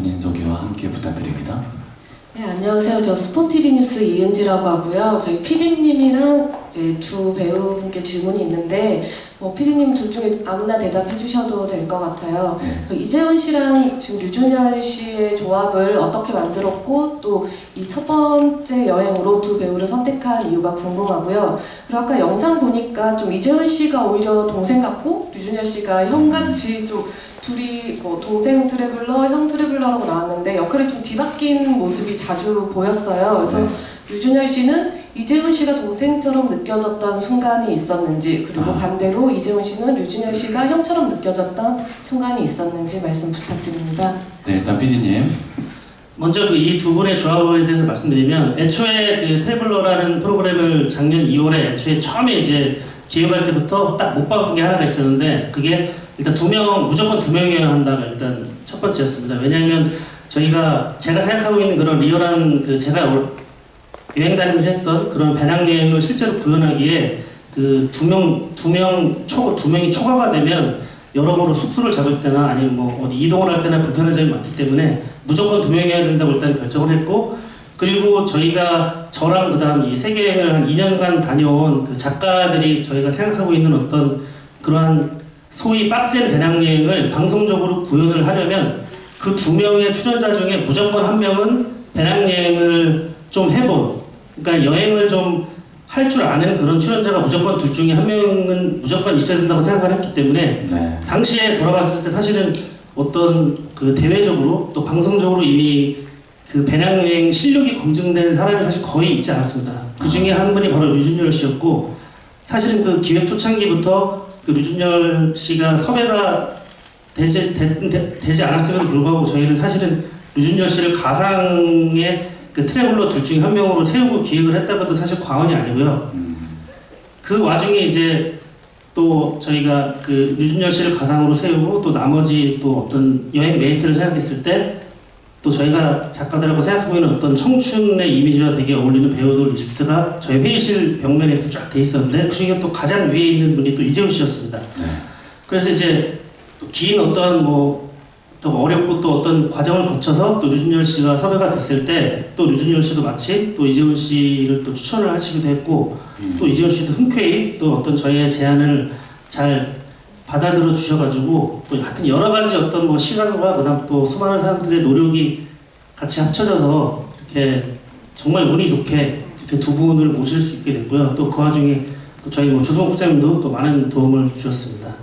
본인 소개와 함께 부탁드립니다. 네, 안녕하세요. 저 스포티비 뉴스 이은지라고 하고요. 저희 PD님이랑 이제 두 배우분께 질문이 있는데 PD님 둘 중에 아무나 대답해 주셔도 될 것 같아요. 저 이재훈 씨랑 지금 류준열 씨의 조합을 어떻게 만들었고 또 이 첫 번째 여행으로 두 배우를 선택한 이유가 궁금하고요. 그리고 아까 영상 보니까 좀 이재훈 씨가 오히려 동생 같고 류준열 씨가 형같이 좀 둘이 동생 트래블러, 형 트래블러라고 나왔는데 역할이 좀 뒤바뀐 모습이 자주 보였어요. 그래서 류준열 씨는 이재훈 씨가 동생처럼 느껴졌던 순간이 있었는지, 그리고 반대로 이재훈 씨는 류준열 씨가 형처럼 느껴졌던 순간이 있었는지 말씀 부탁드립니다. 네, 일단 PD님. 먼저 이 두 분의 조합에 대해서 말씀드리면, 애초에 그 트래블러라는 프로그램을 작년 2월에 애초에 처음에 이제 기획할 때부터 딱 못 박은 게 하나가 있었는데, 그게 일단 무조건 두 명이어야 한다가 일단 첫 번째였습니다. 왜냐하면 제가 생각하고 있는 그런 리얼한 제가 여행 다니면서 했던 그런 배낭여행을 실제로 구현하기에 두 명이 초과가 되면 여러모로 숙소를 잡을 때나 아니면 어디 이동을 할 때나 불편한 점이 많기 때문에 무조건 두 명이어야 된다고 일단 결정을 했고, 그리고 저랑 그다음 이 세계여행을 한 2년간 다녀온 그 작가들이 저희가 생각하고 있는 어떤 그러한 소위 빡센 배낭여행을 방송적으로 구현을 하려면 그 두 명의 출연자 중에 무조건 한 명은 배낭여행을 좀 해본, 그러니까 여행을 좀 할 줄 아는 그런 출연자가 무조건 둘 중에 한 명은 무조건 있어야 된다고 생각을 했기 때문에 당시에 돌아봤을 때 사실은 어떤 그 대외적으로 또 방송적으로 이미 그 배낭여행 실력이 검증된 사람이 사실 거의 있지 않았습니다. 그 중에 한 분이 바로 류준열 씨였고, 사실은 그 기획 초창기부터 그 류준열 씨가 섭외가 되지 않았음에도 불구하고 저희는 사실은 류준열 씨를 가상의 그 트래블러 둘 중에 한 명으로 세우고 기획을 했다고 해도 사실 과언이 아니고요. 그 와중에 이제 또 저희가 그 류준열 씨를 가상으로 세우고 또 나머지 또 어떤 여행 메이트를 생각했을 때 또 저희가 작가들하고 생각하고 있는 어떤 청춘의 이미지와 되게 어울리는 배우들 리스트가 저희 회의실 벽면에 이렇게 쫙 돼 있었는데, 그 중에 또 가장 위에 있는 분이 또 이재훈 씨였습니다. 그래서 이제 또 긴 어떤 또 어렵고 또 어떤 과정을 거쳐서 또 류준열 씨가 섭외가 됐을 때 또 류준열 씨도 마침 또 이재훈 씨를 또 추천을 하시기도 했고, 또 이재훈 씨도 흔쾌히 또 어떤 저희의 제안을 잘 받아들여 주셔가지고 또 하여튼 여러 가지 어떤 시간과 그다음 또 수많은 사람들의 노력이 같이 합쳐져서 이렇게 정말 운이 좋게 이렇게 두 분을 모실 수 있게 됐고요. 또 그 와중에 또 저희 조성욱 국장님도 또 많은 도움을 주셨습니다.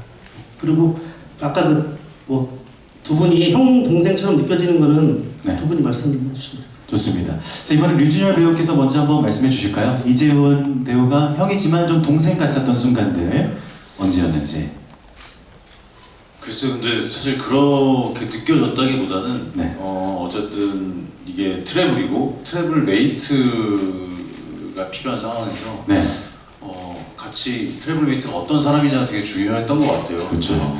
그리고 아까 두 분이 형 동생처럼 느껴지는 거는 두 분이 말씀해 주시면 좋습니다. 자, 이번에 류준열 배우께서 먼저 한번 말씀해 주실까요? 이재훈 배우가 형이지만 좀 동생 같았던 순간들 언제였는지. 글쎄, 근데 사실 그렇게 느껴졌다기보다는 어쨌든 이게 트래블이고 트래블 메이트가 필요한 상황에서 같이 트래블 메이트가 어떤 사람이냐 되게 중요했던 것 같아요. 그렇죠.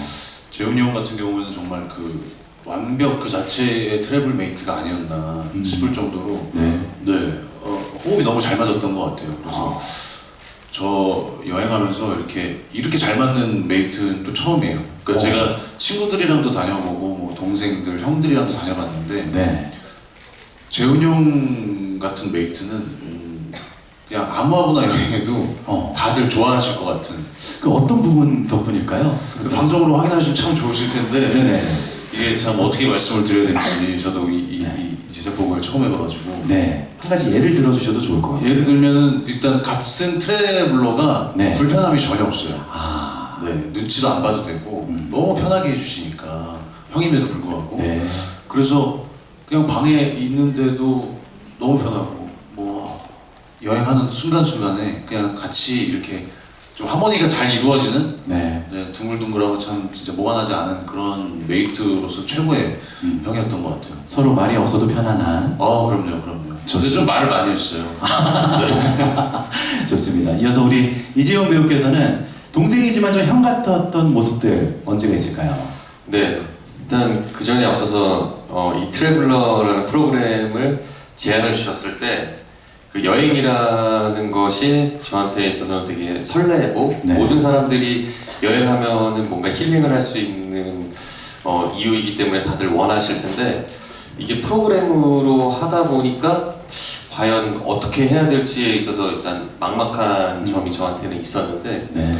재훈이 형 같은 경우에는 정말 그 완벽 그 자체의 트래블 메이트가 아니었나 싶을 정도로 호흡이 너무 잘 맞았던 것 같아요. 그래서 저 여행하면서 이렇게 잘 맞는 메이트는 또 처음이에요. 그러니까 제가 친구들이랑도 다녀보고 동생들, 형들이랑도 다녀봤는데 재훈이 형 같은 메이트는 그냥 아무하고나 여행해도 다들 좋아하실 것 같은. 그 어떤 부분 덕분일까요? 방송으로 확인하시면 참 좋으실 텐데 이게 참 어떻게 말씀을 드려야 될지 저도 이 제작보고를 처음 해봐가지고 한 가지 예를 들어주셔도 좋을 것 같아요. 예를 들면은 일단 같은 트래블러가 불편함이 전혀 없어요. 눈치도 안 봐도 되고 너무 편하게 해주시니까, 형임에도 불구하고. 그래서 그냥 방에 있는데도 너무 편하고 여행하는 순간순간에 그냥 같이 이렇게 좀 하모니가 잘 이루어지는 둥글둥글하고 참 진짜 모아나지 않은 그런 메이트로서 최고의 형이었던 것 같아요. 서로 말이 없어도 편안한. 그럼요. 근데 좀 말을 많이 했어요. 좋습니다. 이어서 우리 이재훈 배우께서는 동생이지만 좀 형 같았던 모습들 언제가 있을까요? 네, 일단 그 전에 앞서서 이 트래블러라는 프로그램을 제안을 주셨을 때 그 여행이라는 것이 저한테 있어서는 되게 설레고 모든 사람들이 여행하면은 뭔가 힐링을 할 수 있는 이유이기 때문에 다들 원하실 텐데 이게 프로그램으로 하다 보니까 과연 어떻게 해야 될지에 있어서 일단 막막한 점이 저한테는 있었는데 네.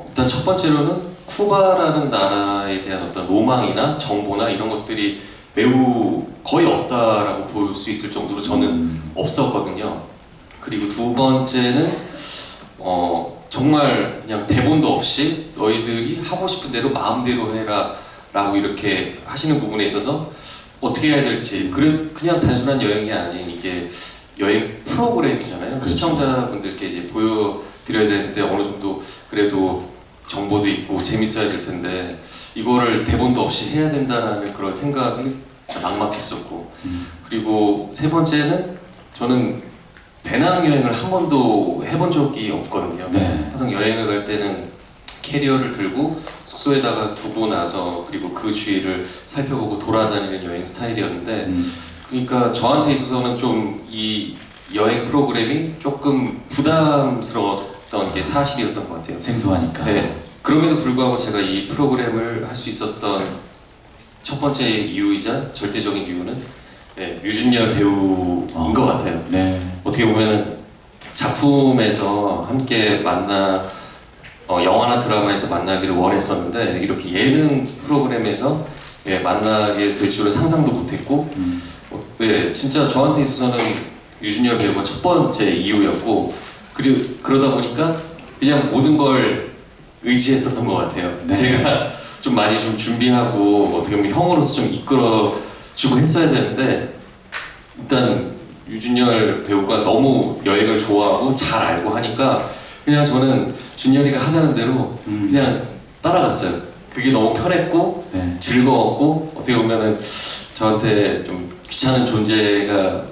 일단 첫 번째로는 쿠바라는 나라에 대한 어떤 로망이나 정보나 이런 것들이 매우 거의 없다라고 볼 수 있을 정도로 저는 없었거든요. 그리고 두 번째는 정말 그냥 대본도 없이 너희들이 하고 싶은 대로 마음대로 해라 라고 이렇게 하시는 부분에 있어서 어떻게 해야 될지 그냥 단순한 여행이 아닌 이게 여행 프로그램이잖아요. 그렇죠. 시청자분들께 이제 보여드려야 되는데 어느 정도 그래도 정보도 있고 재밌어야 될 텐데 이거를 대본도 없이 해야 된다라는 그런 생각이 막막했었고 그리고 세 번째는 저는 배낭여행을 한 번도 해본 적이 없거든요. 네. 항상 여행을 갈 때는 캐리어를 들고 숙소에다가 두고 나서 그리고 그 주위를 살펴보고 돌아다니는 여행 스타일이었는데 그러니까 저한테 있어서는 좀 이 여행 프로그램이 조금 부담스러웠던 게 사실이었던 것 같아요. 생소하니까. 네. 그럼에도 불구하고 제가 이 프로그램을 할 수 있었던 첫 번째 이유이자 절대적인 이유는 류준열 배우인 것 같아요. 네. 어떻게 보면은 작품에서 함께 만나 영화나 드라마에서 만나기를 원했었는데 이렇게 예능 프로그램에서 만나게 될 줄은 상상도 못했고 네, 진짜 저한테 있어서는 류준열 배우가 첫 번째 이유였고 그리고 그러다 보니까 그냥 모든 걸 의지했었던 것 같아요. 네. 제가 좀 많이 좀 준비하고 어떻게 보면 형으로서 좀 이끌어주고 했어야 되는데 일단 유준열 배우가 너무 여행을 좋아하고 잘 알고 하니까 그냥 저는 준열이가 하자는 대로 그냥 따라갔어요. 그게 너무 편했고 네. 즐거웠고 어떻게 보면은 저한테 좀 귀찮은 존재가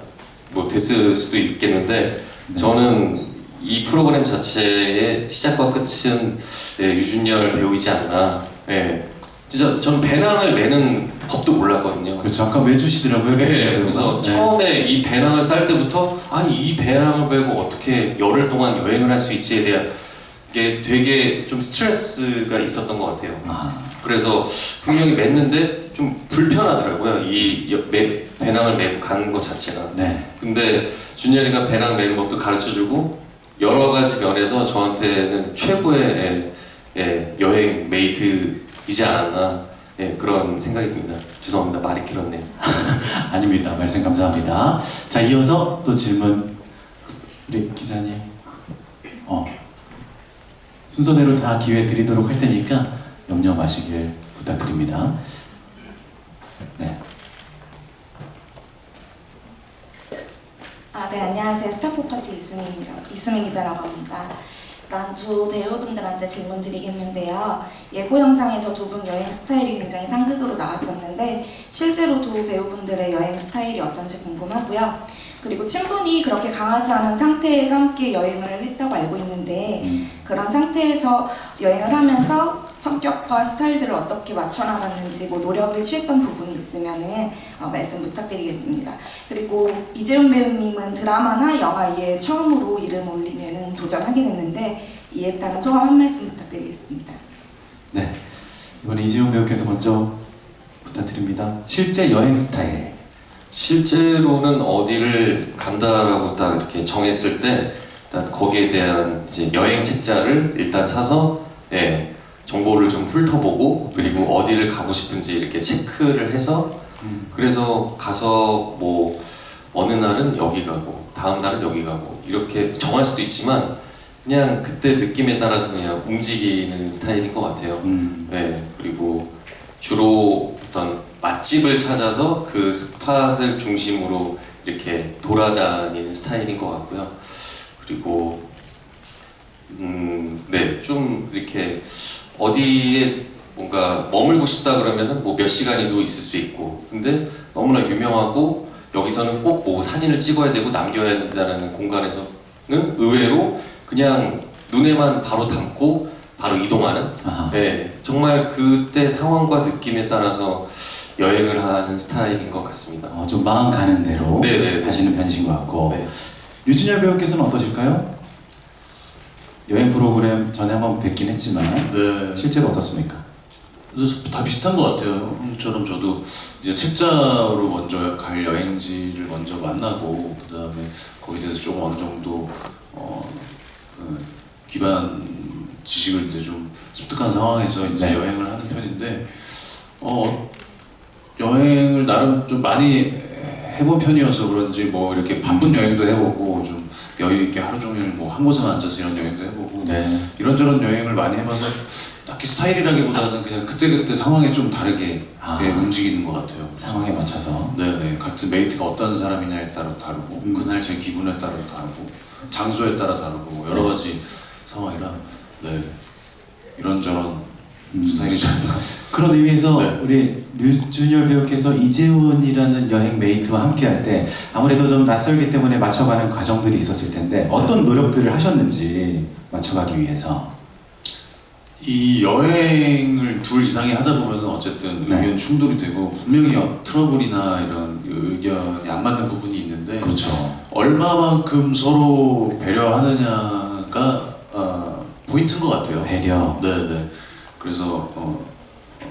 뭐 됐을 수도 있겠는데 네. 저는 이 프로그램 자체의 시작과 끝은 유준열 배우이지 않나. 진짜 저는 배낭을 매는 법도 몰랐거든요. 그렇죠. 아까 매주시더라고요. 네, 그래서 처음에 이 배낭을 쌀 때부터 아니 이 배낭을 메고 어떻게 열흘 동안 여행을 할 수 있지에 대한 게 되게 좀 스트레스가 있었던 것 같아요. 그래서 분명히 맸는데 좀 불편하더라고요. 배낭을 메고 가는 것 자체가. 네. 근데 준열이가 배낭 메는 법도 가르쳐주고 여러 가지 면에서 저한테는 최고의 여행 메이트이지 않았나 그런 생각이 듭니다. 죄송합니다. 말이 길었네요. 아닙니다. 말씀 감사합니다. 자, 이어서 또 질문 우리 기자님. 순서대로 다 기회 드리도록 할 테니까 염려 마시길 부탁드립니다. 네. 네, 안녕하세요. 스타포커스 이수민 기자라고 합니다. 일단 두 배우분들한테 질문 드리겠는데요. 예고 영상에서 두 분 여행 스타일이 굉장히 상극으로 나왔었는데 실제로 두 배우분들의 여행 스타일이 어떤지 궁금하고요. 그리고 친분이 그렇게 강하지 않은 상태에서 함께 여행을 했다고 알고 있는데 그런 상태에서 여행을 하면서 성격과 스타일들을 어떻게 맞춰나갔는지 뭐 노력을 취했던 부분이 있으면은 말씀 부탁드리겠습니다. 그리고 이재훈 배우님은 드라마나 영화에 처음으로 이름 올리면은 도전하게 됐는데 이에 따른 소감 한 말씀 부탁드리겠습니다. 네. 이번에 이재훈 배우께서 먼저 부탁드립니다. 실제 여행 스타일. 실제로는 어디를 간다라고 딱 이렇게 정했을 때 일단 거기에 대한 이제 여행 책자를 일단 사서 정보를 좀 훑어보고 그리고 어디를 가고 싶은지 이렇게 체크를 해서 그래서 가서 뭐 어느 날은 여기 가고 다음 날은 여기 가고 이렇게 정할 수도 있지만 그냥 그때 느낌에 따라서 그냥 움직이는 스타일인 것 같아요. 그리고 주로 어떤 맛집을 찾아서 그 스팟을 중심으로 이렇게 돌아다니는 스타일인 것 같고요. 그리고 좀 이렇게 어디에 뭔가 머물고 싶다 그러면은 뭐 몇 시간이도 있을 수 있고 근데 너무나 유명하고 여기서는 꼭 뭐 사진을 찍어야 되고 남겨야 된다는 공간에서는 의외로 그냥 눈에만 바로 담고 바로 이동하는 정말 그때 상황과 느낌에 따라서 여행을 하는 스타일인 것 같습니다. 좀 마음 가는 대로 네네네. 하시는 편이신 것 같고 네. 유준열 배우께서는 어떠실까요? 여행 프로그램 전에 한번 뵙긴 했지만 네. 실제로 어떻습니까? 그래서 다 비슷한 것 같아요. 형처럼 저도 이제 책자로 먼저 갈 여행지를 먼저 만나고 그 다음에 거기에 대해서 조금 어느 정도 기반 지식을 이제 좀 습득한 상황에서 이제 네. 여행을 하는 편인데 여행을 나름 좀 많이 해본 편이어서 그런지 뭐 이렇게 바쁜 여행도 해보고 좀 여유 있게 하루 종일 뭐 한 곳에 앉아서 이런 여행도 해보고 네. 이런저런 여행을 많이 해봐서 딱히 스타일이라기보다는 그냥 그때그때 상황에 좀 다르게 움직이는 것 같아요. 상황에 맞춰서. 네네. 같은 메이트가 어떤 사람이냐에 따라 다르고 그날 제 기분에 따라 다르고 장소에 따라 다르고 여러 가지 상황이라 네 이런저런 스타일이지 않나. 그런 의미에서 네. 우리 류준열 배우께서 이재훈이라는 여행 메이트와 함께 할 때 아무래도 좀 낯설기 때문에 맞춰가는 과정들이 있었을 텐데 어떤 노력들을 하셨는지 맞춰가기 위해서. 이 여행을 둘 이상이 하다 보면 어쨌든 네. 의견 충돌이 되고 분명히 트러블이나 이런 의견이 안 맞는 부분이 있는데 그렇죠. 얼마만큼 서로 배려하느냐가 포인트인 것 같아요. 배려. 네네. 그래서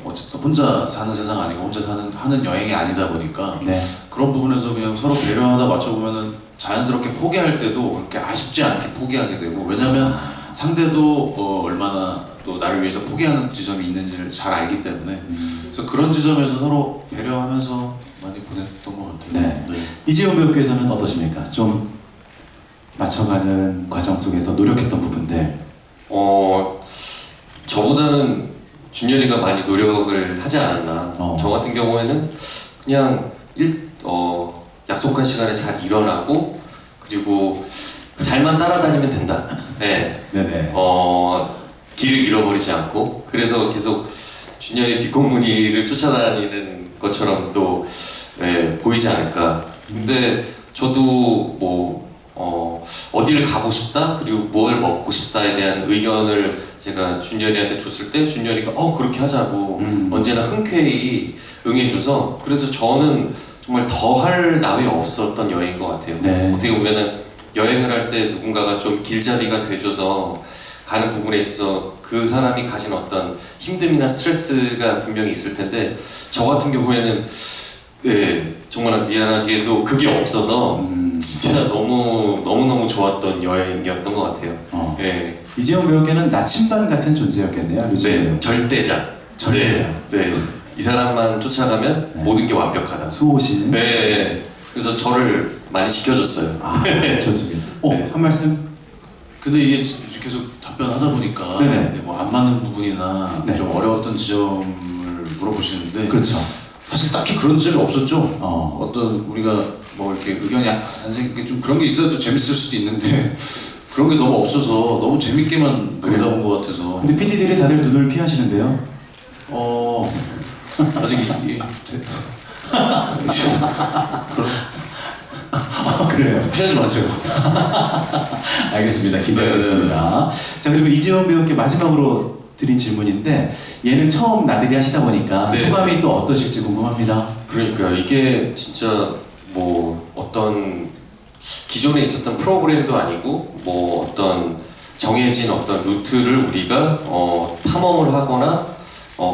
어쨌든 혼자 사는 세상 아니고 혼자 하는 여행이 아니다 보니까 네. 그런 부분에서 그냥 서로 배려하다 맞춰보면은 자연스럽게 포기할 때도 그렇게 아쉽지 않게 포기하게 되고 왜냐면 상대도 얼마나 또 나를 위해서 포기하는 지점이 있는지를 잘 알기 때문에 그래서 그런 지점에서 서로 배려하면서 많이 보냈던 것 같아요. 네. 이재훈 배우께서는 어떠십니까? 좀 맞춰가는 과정 속에서 노력했던 부분들. 저보다는 준열이가 많이 노력을 하지 않았나. 저 같은 경우에는 그냥 약속한 시간에 잘 일어나고 그리고 잘만 따라다니면 된다. 네. 네네. 길을 잃어버리지 않고 그래서 계속 준열이 뒷공무니를 쫓아다니는 것처럼 또 보이지 않을까. 근데 저도 뭐 어디를 가고 싶다 그리고 뭘 먹고 싶다에 대한 의견을 제가 준열이한테 줬을 때 준열이가 그렇게 하자고 언제나 흔쾌히 응해줘서 그래서 저는 정말 더 할 나위 없었던 여행인 것 같아요. 네. 어떻게 보면은 여행을 할 때 누군가가 좀 길잡이가 돼줘서 가는 부분에 있어서 그 사람이 가진 어떤 힘듦이나 스트레스가 분명히 있을 텐데 저 같은 경우에는 정말 미안하게도 그게 없어서 진짜 너무 좋았던 여행이었던 것 같아요. 예. 이재훈 배우께는 나침반 같은 존재였겠네요. 류준열 배우. 절대자. 절대자. 네. 이 사람만 쫓아가면 네. 모든 게 완벽하다. 수호신. 네. 그래서 저를 많이 시켜줬어요. 좋습니다. 네. 한 말씀. 근데 이게 계속 답변하다 보니까 네네. 뭐 안 맞는 부분이나 네. 좀 어려웠던 지점을 물어보시는데 그렇죠. 사실 딱히 그런 지점이 없었죠. 어. 어떤 우리가 뭐 이렇게 의견이 안 생기게 좀 그런 게 있어도 재밌을 수도 있는데 그런 게 너무 없어서 너무 재밌게만 그래요? 놀다 본 것 같아서 근데 PD들이 다들 눈을 피하시는데요. 아직 그래요. 피하지 마세요. 알겠습니다. 기대하겠습니다. 자, 그리고 이재훈 배우께 마지막으로 드린 질문인데 얘는 처음 나들이 하시다 보니까 네. 소감이 또 어떠실지 궁금합니다. 그러니까 이게 진짜 뭐 어떤 기존에 있었던 프로그램도 아니고 뭐 어떤 정해진 어떤 루트를 우리가 탐험을 하거나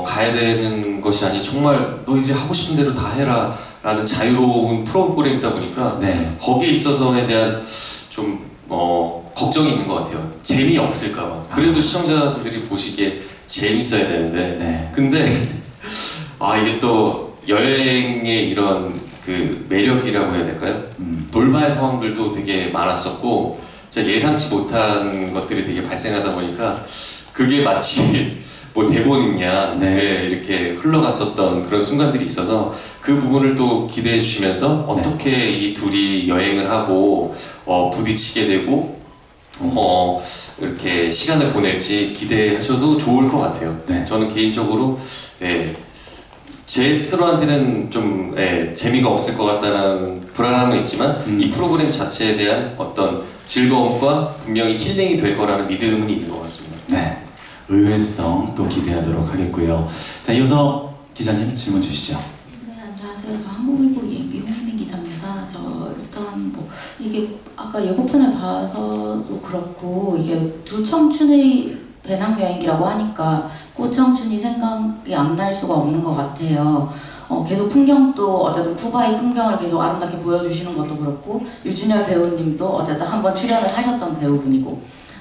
가야 되는 것이 아니 정말 너희들이 하고 싶은 대로 다 해라 라는 자유로운 프로그램이다 보니까 네. 거기에 있어서에 대한 좀 걱정이 있는 것 같아요. 재미없을까봐. 그래도 시청자분들이 보시기에 재밌어야 되는데 네. 근데 이게 또 여행의 이런 그 매력이라고 해야 될까요? 돌발 상황들도 되게 많았었고 진짜 예상치 못한 것들이 되게 발생하다 보니까 그게 마치 뭐 대본 있냐 네. 이렇게 흘러갔었던 그런 순간들이 있어서 그 부분을 또 기대해 주시면서 어떻게 이 둘이 여행을 하고 부딪히게 되고 이렇게 시간을 보낼지 기대하셔도 좋을 것 같아요. 네. 저는 개인적으로 제 스스로한테는 좀 재미가 없을 것 같다는 불안함은 있지만 이 프로그램 자체에 대한 어떤 즐거움과 분명히 힐링이 될 거라는 믿음은 있는 것 같습니다. 네. 의외성 또 기대하도록 하겠고요. 자, 이어서 기자님 질문 주시죠. 네, 안녕하세요. 저 한국일보 예비 홍혜민 기자입니다. 저 일단 뭐 이게 아까 예고편을 봐서도 그렇고 이게 두 청춘의 배낭여행기라고 하니까 꽃청춘이 생각이 안 날 수가 없는 것 같아요. 계속 풍경도 어쨌든 쿠바의 풍경을 계속 아름답게 보여주시는 것도 그렇고 유준열 배우님도 어쨌든 한번 출연을 하셨던 배우분이고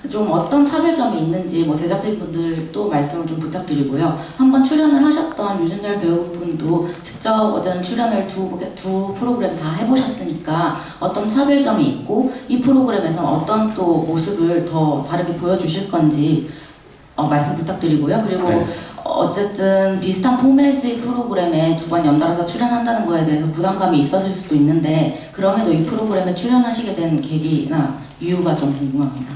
좀 어떤 차별점이 있는지 뭐 제작진분들도 말씀을 좀 부탁드리고요. 한번 출연을 하셨던 유준열 배우분도 직접 어쨌든 출연을 두 프로그램 다 해보셨으니까 어떤 차별점이 있고 이 프로그램에서는 어떤 또 모습을 더 다르게 보여주실 건지 말씀 부탁드리고요. 그리고 네. 어쨌든 비슷한 포맷의 프로그램에 두 번 연달아서 출연한다는 거에 대해서 부담감이 있었을 수도 있는데 그럼에도 이 프로그램에 출연하시게 된 계기나 이유가 좀 궁금합니다.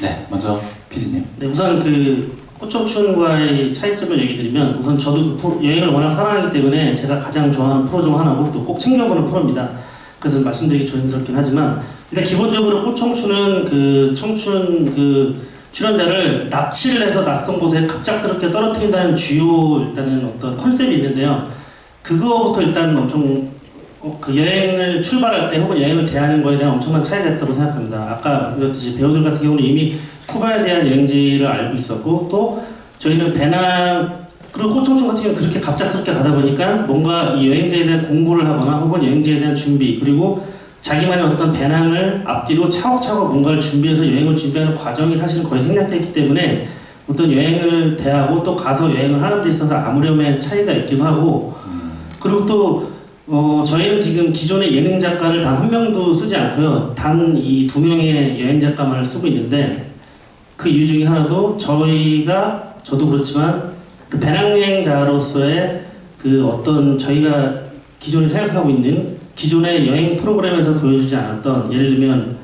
네, 먼저 PD님. 네, 우선 그 꽃청춘과의 차이점을 얘기 드리면 우선 저도 그 여행을 워낙 사랑하기 때문에 제가 가장 좋아하는 프로 중 하나고 또 꼭 챙겨보는 프로입니다. 그래서 말씀드리기 조심스럽긴 하지만 일단 기본적으로 꽃청춘은 그 청춘 그 출연자를 납치를 해서 낯선 곳에 갑작스럽게 떨어뜨린다는 주요 일단은 어떤 컨셉이 있는데요. 그거부터 일단 엄청 그 여행을 출발할 때 혹은 여행을 대하는 거에 대한 엄청난 차이가 있다고 생각합니다. 아까 말씀드렸듯이 배우들 같은 경우는 이미 쿠바에 대한 여행지를 알고 있었고 또 저희는 배낭 그리고 꽃청춘 같은 경우는 그렇게 갑작스럽게 가다 보니까 뭔가 이 여행지에 대한 공부를 하거나 혹은 여행지에 대한 준비 그리고 자기만의 어떤 배낭을 앞뒤로 차곡차곡 뭔가를 준비해서 여행을 준비하는 과정이 사실은 거의 생략되어 있기 때문에 어떤 여행을 대하고 또 가서 여행을 하는 데 있어서 아무렴의 차이가 있기도 하고 그리고 또 저희는 지금 기존의 예능 작가를 단 한 명도 쓰지 않고요. 단 이 두 명의 여행 작가만을 쓰고 있는데 그 이유 중에 하나도 저희가 저도 그렇지만 그 배낭여행자로서의 그 어떤 저희가 기존에 생각하고 있는 기존의 여행 프로그램에서 보여주지 않았던 예를 들면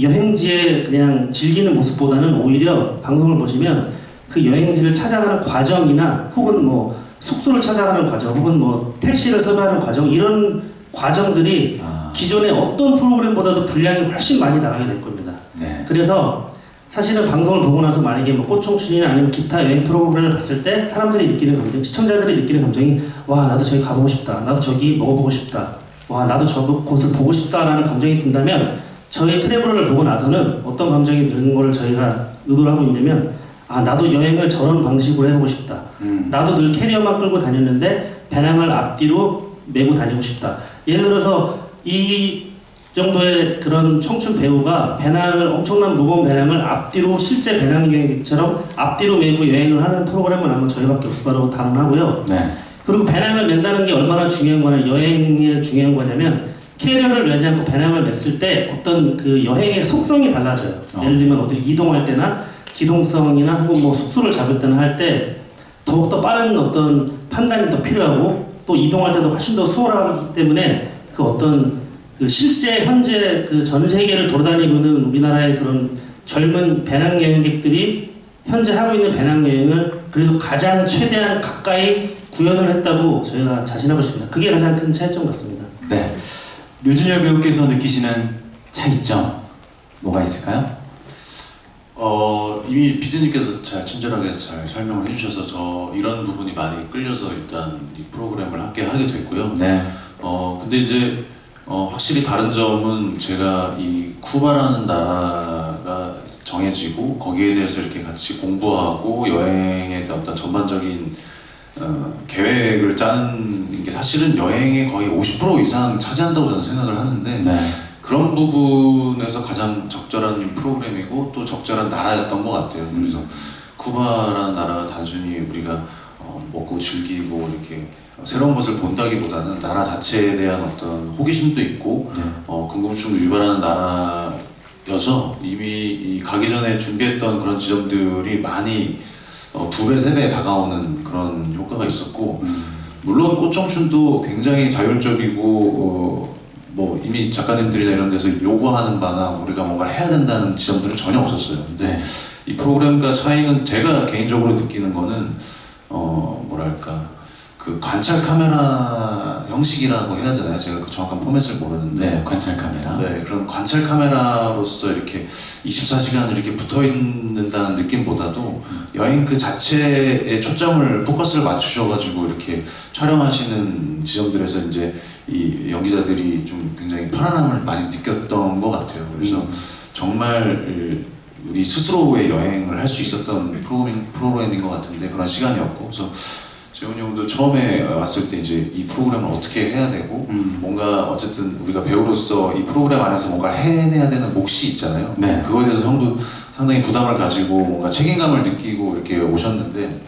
여행지에 그냥 즐기는 모습보다는 오히려 방송을 보시면 그 여행지를 찾아가는 과정이나 혹은 뭐 숙소를 찾아가는 과정 혹은 뭐 택시를 섭외하는 과정 이런 과정들이 기존의 어떤 프로그램보다도 분량이 훨씬 많이 나가게 될 겁니다. 네. 그래서 사실은 방송을 보고 나서 만약에 뭐 꽃청춘이나 아니면 기타 여행 프로그램을 봤을 때 사람들이 느끼는 감정, 시청자들이 느끼는 감정이 와 나도 저기 가보고 싶다, 나도 저기 먹어보고 싶다, 와 나도 저 곳을 보고 싶다라는 감정이 든다면 저희 트래블러를 보고 나서는 어떤 감정이 드는 걸 저희가 의도를 하고 있냐면 아 나도 여행을 저런 방식으로 해보고 싶다, 나도 늘 캐리어만 끌고 다녔는데 배낭을 앞뒤로 메고 다니고 싶다. 예를 들어서 이 정도의 그런 청춘 배우가 배낭을 엄청난 무거운 배낭을 앞뒤로 실제 배낭여행처럼 앞뒤로 메고 여행을 하는 프로그램은 아마 저희밖에 없을 거라고 단언하고요. 네. 그리고 배낭을 맨다는 게 얼마나 중요한 거냐, 여행에 중요한 거냐면 캐리어를 메지 않고 배낭을 맸을 때 어떤 그 여행의 속성이 달라져요. 예를 들면 어디 이동할 때나 기동성이나 혹은 뭐 숙소를 잡을 때나 할 때 더욱더 빠른 어떤 판단이 더 필요하고 또 이동할 때도 훨씬 더 수월하기 때문에 그 어떤 그 실제 현재 그 전 세계를 돌아다니고는 우리나라의 그런 젊은 배낭여행객들이 현재 하고 있는 배낭여행을 그래도 가장 최대한 가까이 구현을 했다고 저희가 자신하고 있습니다. 그게 가장 큰 차이점 같습니다. 네. 류준열 배우께서 느끼시는 차이점 뭐가 있을까요? 이미 PD님께서 잘 친절하게 잘 설명을 해주셔서 저 이런 부분이 많이 끌려서 일단 이 프로그램을 함께 하게 됐고요. 네. 근데 이제 확실히 다른 점은 제가 이 쿠바라는 나라가 정해지고 거기에 대해서 이렇게 같이 공부하고 여행에 대한 어떤 전반적인 계획을 짜는 게 사실은 여행의 거의 50% 이상 차지한다고 저는 생각을 하는데 네. 그런 부분에서 가장 적절한 프로그램이고 또 적절한 나라였던 것 같아요. 그래서 쿠바라는 나라가 단순히 우리가 먹고 즐기고 이렇게 새로운 것을 본다기보다는 나라 자체에 대한 어떤 호기심도 있고 궁금증을 유발하는 나라여서 이미 이 가기 전에 준비했던 그런 지점들이 많이 2배, 3배 다가오는 그런 효과가 있었고 물론 꽃청춘도 굉장히 자율적이고 뭐 이미 작가님들이나 이런 데서 요구하는 바나 우리가 뭔가를 해야 된다는 지점들은 전혀 없었어요. 근데 이 프로그램과 차이는 제가 개인적으로 느끼는 거는 뭐랄까 그 관찰 카메라 형식이라고 해야 되나요? 제가 그 정확한 포맷을 모르는데 네, 관찰 카메라. 네, 그런 관찰 카메라로서 이렇게 24시간 이렇게 붙어 있는다는 느낌보다도 여행 그 자체에 초점을 포커스를 맞추셔가지고 이렇게 촬영하시는 지점들에서 이제 이 연기자들이 좀 굉장히 편안함을 많이 느꼈던 것 같아요. 그래서 정말 우리 스스로의 여행을 할 수 있었던 프로그램인 것 같은데 그런 시간이었고 그래서 재훈이 형도 처음에 왔을 때 이제 이 프로그램을 어떻게 해야 되고 뭔가 어쨌든 우리가 배우로서 이 프로그램 안에서 뭔가 해내야 되는 몫이 있잖아요. 네. 그거에 대해서 형도 상당히 부담을 가지고 뭔가 책임감을 느끼고 이렇게 오셨는데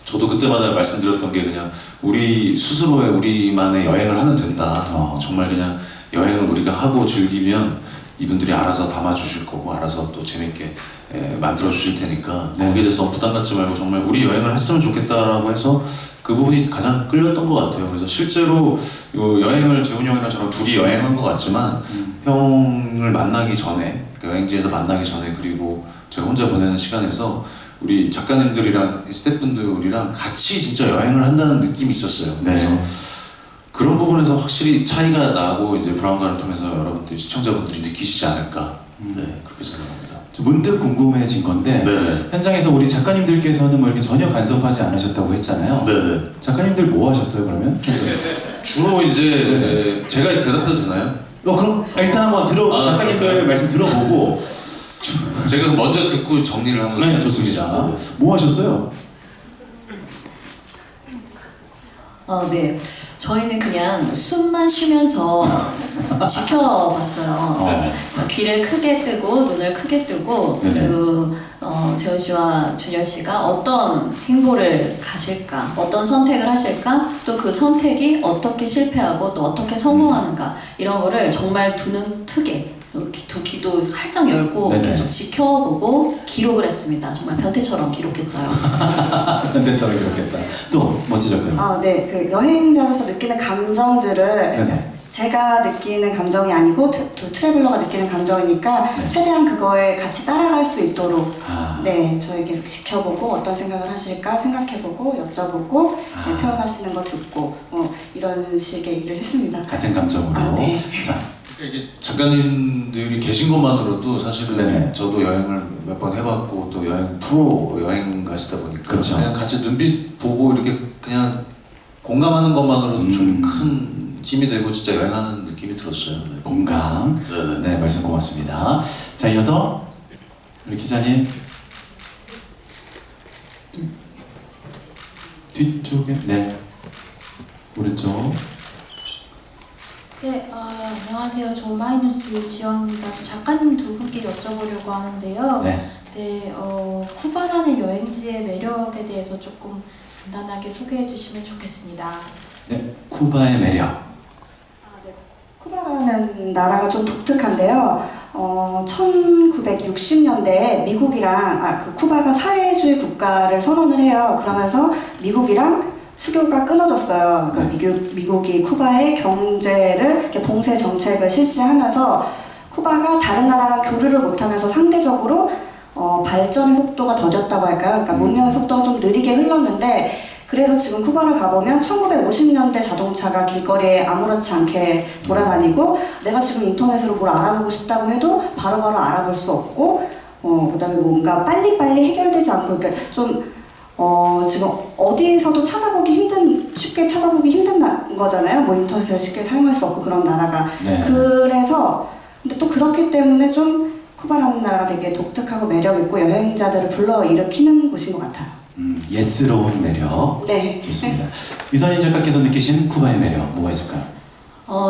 저도 그때마다 말씀드렸던 게 그냥 우리 스스로의 우리만의 여행을 하면 된다. 정말 그냥 여행을 우리가 하고 즐기면 이분들이 알아서 담아주실 거고 알아서 또 재밌게 만들어 주실 테니까 네. 거기에 대해서 너무 부담 갖지 말고 정말 우리 여행을 했으면 좋겠다라고 해서 그 부분이 가장 끌렸던 것 같아요. 그래서 실제로 요 여행을 재훈이 형이랑 저랑 둘이 여행한 것 같지만 형을 만나기 전에 그 여행지에서 만나기 전에 그리고 제가 혼자 보내는 시간에서 우리 작가님들이랑 스태프분들이랑 같이 진짜 여행을 한다는 느낌이 있었어요. 그래서 네. 그런 부분에서 확실히 차이가 나고 이제 브라운관을 통해서 여러분들 시청자분들이 느끼시지 않을까 네 그렇게 생각합니다. 문득 궁금해진 건데 네네. 현장에서 우리 작가님들께서는 뭐 이렇게 전혀 간섭하지 않으셨다고 했잖아요. 네네. 작가님들 뭐 하셨어요 그러면? 주로 이제 네네. 제가 대답해도 되나요? 그럼 일단 한번 작가님들 그럴까요? 말씀 들어보고. 제가 먼저 듣고 정리를 한번 네, 좋습니다. 뭐 하셨어요? 네. 저희는 그냥 숨만 쉬면서 지켜봤어요. 귀를 크게 뜨고 눈을 크게 뜨고 네네. 재훈 씨와 준열 씨가 어떤 행보를 가실까, 어떤 선택을 하실까, 또 그 선택이 어떻게 실패하고 또 어떻게 성공하는가 이런 거를 정말 두 눈 크게 두 귀도 활짝 열고 네네. 계속 지켜보고 기록을 했습니다. 정말 변태처럼 기록했어요. 현대처럼 그렇겠다. 또 멋지 작가님. 네. 그 여행자로서 느끼는 감정들을 네네. 제가 느끼는 감정이 아니고 두 트래블러가 느끼는 감정이니까 네. 최대한 그거에 같이 따라갈 수 있도록 아. 네, 저희 계속 지켜보고 어떤 생각을 하실까 생각해보고 여쭤보고 네, 표현하시는 거 듣고 이런 식의 일을 했습니다. 같은 감정으로. 네. 자, 그러니까 이게 작가님들이 계신 것만으로도 사실은 네네. 저도 여행을 몇 번 해봤고 또 여행 프로 여행 가시다 보니까 그쵸. 그냥 같이 눈빛 보고 이렇게 그냥 공감하는 것만으로도 좀 큰 힘이 되고 진짜 여행하는 느낌이 들었어요. 네. 공감. 네네. 네, 말씀 고맙습니다. 자, 이어서 우리 기자님 뒤쪽에 네 오른쪽. 네, 안녕하세요. 저 오마이뉴스 지영입니다. 저 작가님 두 분께 여쭤보려고 하는데요. 네. 쿠바라는 여행지의 매력에 대해서 조금 간단하게 소개해 주시면 좋겠습니다. 네, 쿠바의 매력. 네. 쿠바라는 나라가 좀 독특한데요. 1960년대에 미국이랑 그 쿠바가 사회주의 국가를 선언을 해요. 그러면서 미국이랑 수교가 끊어졌어요. 그러니까 미국이 쿠바의 경제를 이렇게 봉쇄 정책을 실시하면서 쿠바가 다른 나라랑 교류를 못하면서 상대적으로 발전의 속도가 더뎠다고 할까요? 그러니까 문명의 속도가 좀 느리게 흘렀는데 그래서 지금 쿠바를 가보면 1950년대 자동차가 길거리에 아무렇지 않게 돌아다니고 내가 지금 인터넷으로 뭘 알아보고 싶다고 해도 바로바로 알아볼 수 없고 그다음에 뭔가 빨리빨리 해결되지 않고 그러니까 좀 지금 어디서도 쉽게 찾아보기 힘든 거잖아요. 뭐 인터넷을 쉽게 사용할 수 없고 그런 나라가. 네. 그래서 근데 또 그렇기 때문에 좀 쿠바라는 나라가 되게 독특하고 매력 있고 여행자들을 불러일으키는 곳인 것 같아요. 예스러운 매력. 네. 좋습니다. 유선인 작가께서 느끼신 쿠바의 매력 뭐가 있을까요?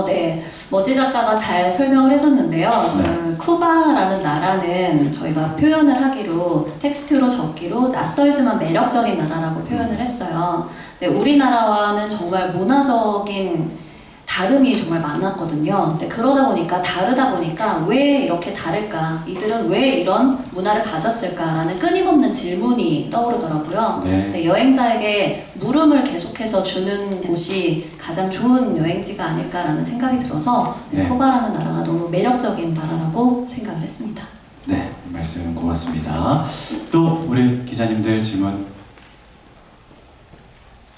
네. 머지 작가가 잘 설명을 해줬는데요. 저는 쿠바라는 나라는 저희가 표현을 하기로 텍스트로 적기로 낯설지만 매력적인 나라라고 표현을 했어요. 근데 우리나라와는 정말 문화적인 다름이 정말 많았거든요. 근데 그러다 보니까 다르다 보니까 왜 이렇게 다를까? 이들은 왜 이런 문화를 가졌을까라는 끊임없는 질문이 떠오르더라고요. 네. 근데 여행자에게 물음을 계속해서 주는 곳이 가장 좋은 여행지가 아닐까라는 생각이 들어서 네. 쿠바라는 나라가 너무 매력적인 나라라고 생각을 했습니다. 네, 말씀 고맙습니다. 또 우리 기자님들 질문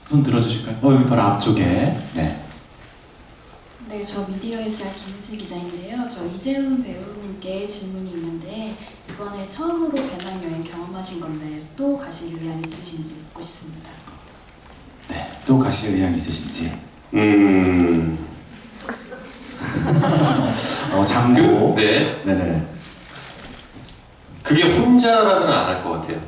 손 들어주실까요? 여기 바로 앞쪽에. 네. 네, 저 미디어 SR 김은슬 기자인데요. 저 이재훈 배우님께 질문이 있는데 이번에 처음으로 배낭여행 경험하신 건데 또 가실 의향 있으신지 묻고 싶습니다. 네, 또 가실 의향 있으신지. 장고. 네. 네네. 그게 혼자라면 안 할 것 같아요.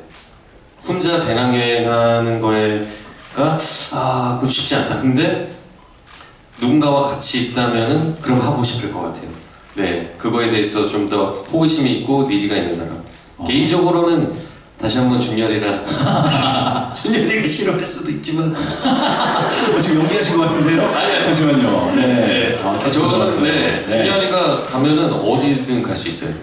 혼자 배낭여행하는 거가 그거 쉽지 않다. 근데 누군가와 같이 있다면은 그럼 하고 싶을 것 같아요. 네, 그거에 대해서 좀 더 호기심이 있고 니즈가 있는 사람. 개인적으로는 다시 한번 준열이랑 준열이가 싫어할 수도 있지만 지금 연기하신 것 같은데요? 잠시만요. 네. 저는 준열이가 가면은 어디든 갈 수 있어요.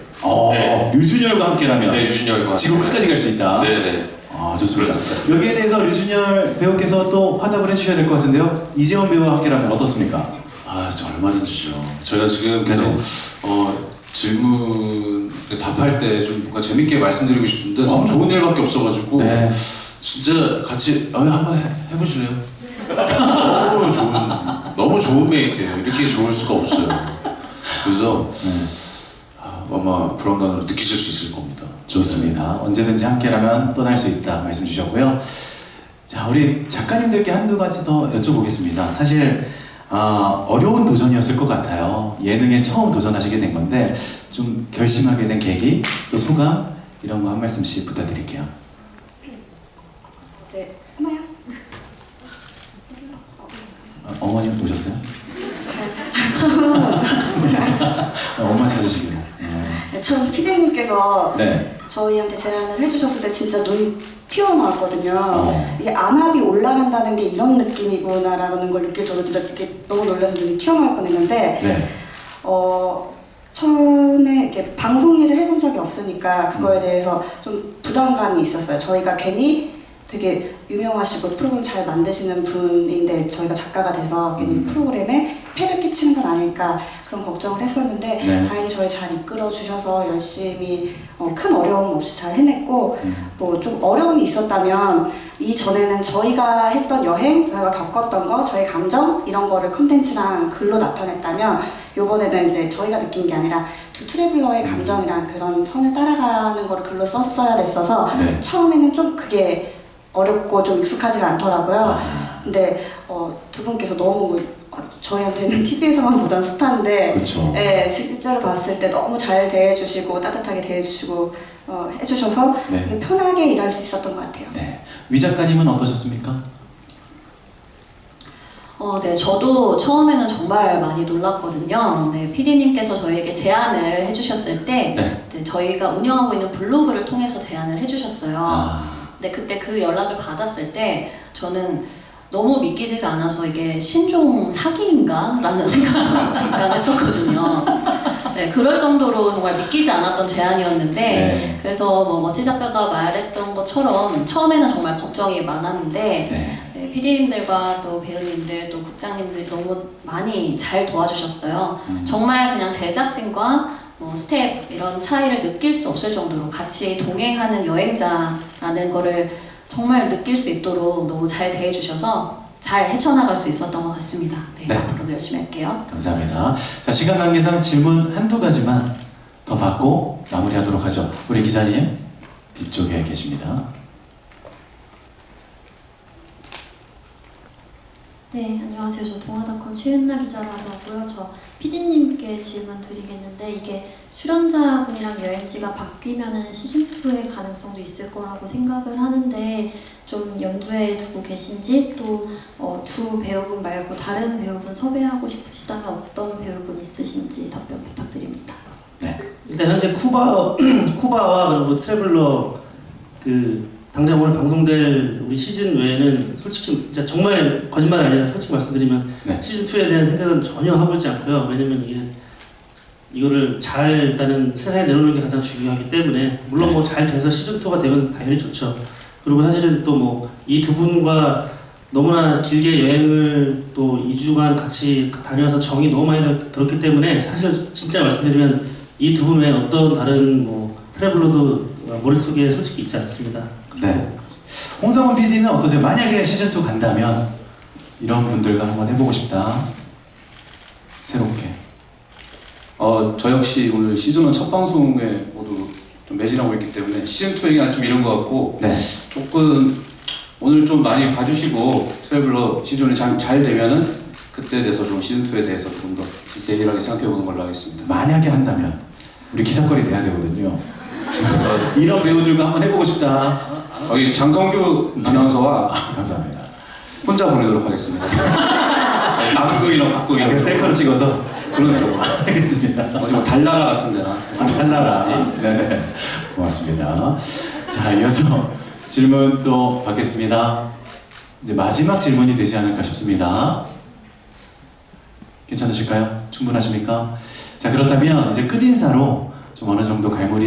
네. 류준열과 함께라면 네, 류준열과 지구 끝까지 갈 수 있다. 네네. 좋습니다. 그렇습니다. 여기에 대해서 류준열 배우께서 또 화답을 해주셔야 될 것 같은데요. 이재원 배우와 함께라면 어떻습니까? 저 얼마든지죠. 저희가 지금 계속 질문 답할 때 좀 뭔가 재밌게 말씀드리고 싶은데 너무 좋은 일밖에 없어가지고 진짜 같이 한번 해보실래요? 너무 좋은 메이트예요. 이렇게 좋을 수가 없어요. 그래서 아마 불안감을 느끼실 수 있을 겁니다. 좋습니다. 언제든지 함께라면 떠날 수 있다 말씀 주셨고요. 자, 우리 작가님들께 한두 가지 더 여쭤보겠습니다. 사실 어려운 도전이었을 것 같아요. 예능에 처음 도전하시게 된 건데 좀 결심하게 된 계기, 또 소감 이런 거 한 말씀씩 부탁드릴게요. 네, 하나요? 어머님 오셨어요? 처음 엄마 찾으시길래. 처음 피디님께서 네. 저희한테 제안을 해주셨을 때 진짜 눈이 튀어나왔거든요. 이게 안압이 올라간다는 게 이런 느낌이구나라는 걸 느낄 정도로 진짜 이렇게 너무 놀라서 눈이 튀어나올 뻔했는데 처음에 이렇게 방송 일을 해본 적이 없으니까 그거에 대해서 좀 부담감이 있었어요. 저희가 괜히 되게 유명하시고 프로그램 잘 만드시는 분인데 저희가 작가가 돼서 괜히 프로그램에 폐를 끼치는 건 아닐까 그런 걱정을 했었는데 다행히 저희 잘 이끌어 주셔서 열심히 큰 어려움 없이 잘 해냈고 뭐 좀 어려움이 있었다면 이전에는 저희가 했던 여행, 저희가 겪었던 거, 저희 감정 이런 거를 컨텐츠랑 글로 나타냈다면 요번에는 이제 저희가 느낀 게 아니라 두 트래블러의 감정이랑 그런 선을 따라가는 거를 글로 썼어야 됐어서 처음에는 좀 그게 어렵고 좀 익숙하지가 않더라고요. 근데 두 분께서 너무 저희한테는 TV에서만 보던 스타인데 그렇죠. 실제로 봤을 때 너무 잘 대해주시고 따뜻하게 대해주시고 해주셔서 편하게 일할 수 있었던 것 같아요. 네. 위 작가님은 어떠셨습니까? 네, 저도 처음에는 정말 많이 놀랐거든요. 네, PD님께서 저희에게 제안을 해주셨을 때 저희가 운영하고 있는 블로그를 통해서 제안을 해주셨어요. 근데 그때 그 연락을 받았을 때 저는 너무 믿기지가 않아서 이게 신종 사기인가? 라는 생각을 잠깐 했었거든요. 네, 그럴 정도로 정말 믿기지 않았던 제안이었는데 그래서 뭐 멋지 작가가 말했던 것처럼 처음에는 정말 걱정이 많았는데 PD님들과 또 배우님들 또 국장님들이 너무 많이 잘 도와주셨어요. 정말 그냥 제작진과 뭐 스텝 이런 차이를 느낄 수 없을 정도로 같이 동행하는 여행자라는 거를 정말 느낄 수 있도록 너무 잘 대해주셔서 잘 헤쳐나갈 수 있었던 것 같습니다. 네, 앞으로도 열심히 할게요. 감사합니다. 자, 시간 관계상 질문 한두 가지만 더 받고 마무리하도록 하죠. 우리 기자님 뒤쪽에 계십니다. 네, 안녕하세요. 저 동아닷컴 최윤나 기자라고 하고요. 저 PD님께 질문 드리겠는데 이게 출연자분이랑 여행지가 바뀌면은 시즌2의 가능성도 있을 거라고 생각을 하는데 좀 염두에 두고 계신지 또 두 배우분 말고 다른 배우분 섭외하고 싶으시다면 어떤 배우분 있으신지 답변 부탁드립니다. 일단 현재 쿠바와 그리고 트래블러 당장 오늘 방송될 우리 시즌 외에는 솔직히 진짜 정말 거짓말이 아니라 솔직히 말씀드리면 시즌 2에 대한 생각은 전혀 하고 있지 않고요. 왜냐면 이거를 잘 일단은 세상에 내놓는 게 가장 중요하기 때문에 물론 뭐 잘 돼서 시즌 2가 되면 당연히 좋죠. 그리고 사실은 또 뭐 이 두 분과 너무나 길게 여행을 또 2주간 같이 다녀서 정이 너무 많이 들었기 때문에 사실 진짜 말씀드리면 이 두 분 외에 어떤 다른 뭐 트래블러도 머릿속에 솔직히 있지 않습니다. 네. 홍상훈 PD는 어떠세요? 만약에 시즌2 간다면 이런 분들과 한번 해보고 싶다. 새롭게. 저 역시 오늘 시즌1 첫 방송에 모두 좀 매진하고 있기 때문에 시즌2 얘기는 좀 이런 것 같고 조금 오늘 좀 많이 봐주시고 트래블러 시즌이 잘 되면은 그때 돼서 좀 시즌2에 대해서 조금 더 디테일하게 생각해보는 걸로 하겠습니다. 만약에 한다면 우리 기사거리 내야 되거든요. 이런 배우들과 한번 해보고 싶다. 저희 장성규 아나운서와 감사합니다. 혼자 보내도록 하겠습니다. 남극이랑 북극이랑 제가 셀카로 찍어서 그런 쪽으로. 알겠습니다. 어디 뭐 달나라 같은 데나. 달라라. 네네. 고맙습니다. 자, 이어서 질문 또 받겠습니다. 이제 마지막 질문이 되지 않을까 싶습니다. 괜찮으실까요? 충분하십니까? 자, 그렇다면 이제 끝인사로 좀 어느 정도 갈무리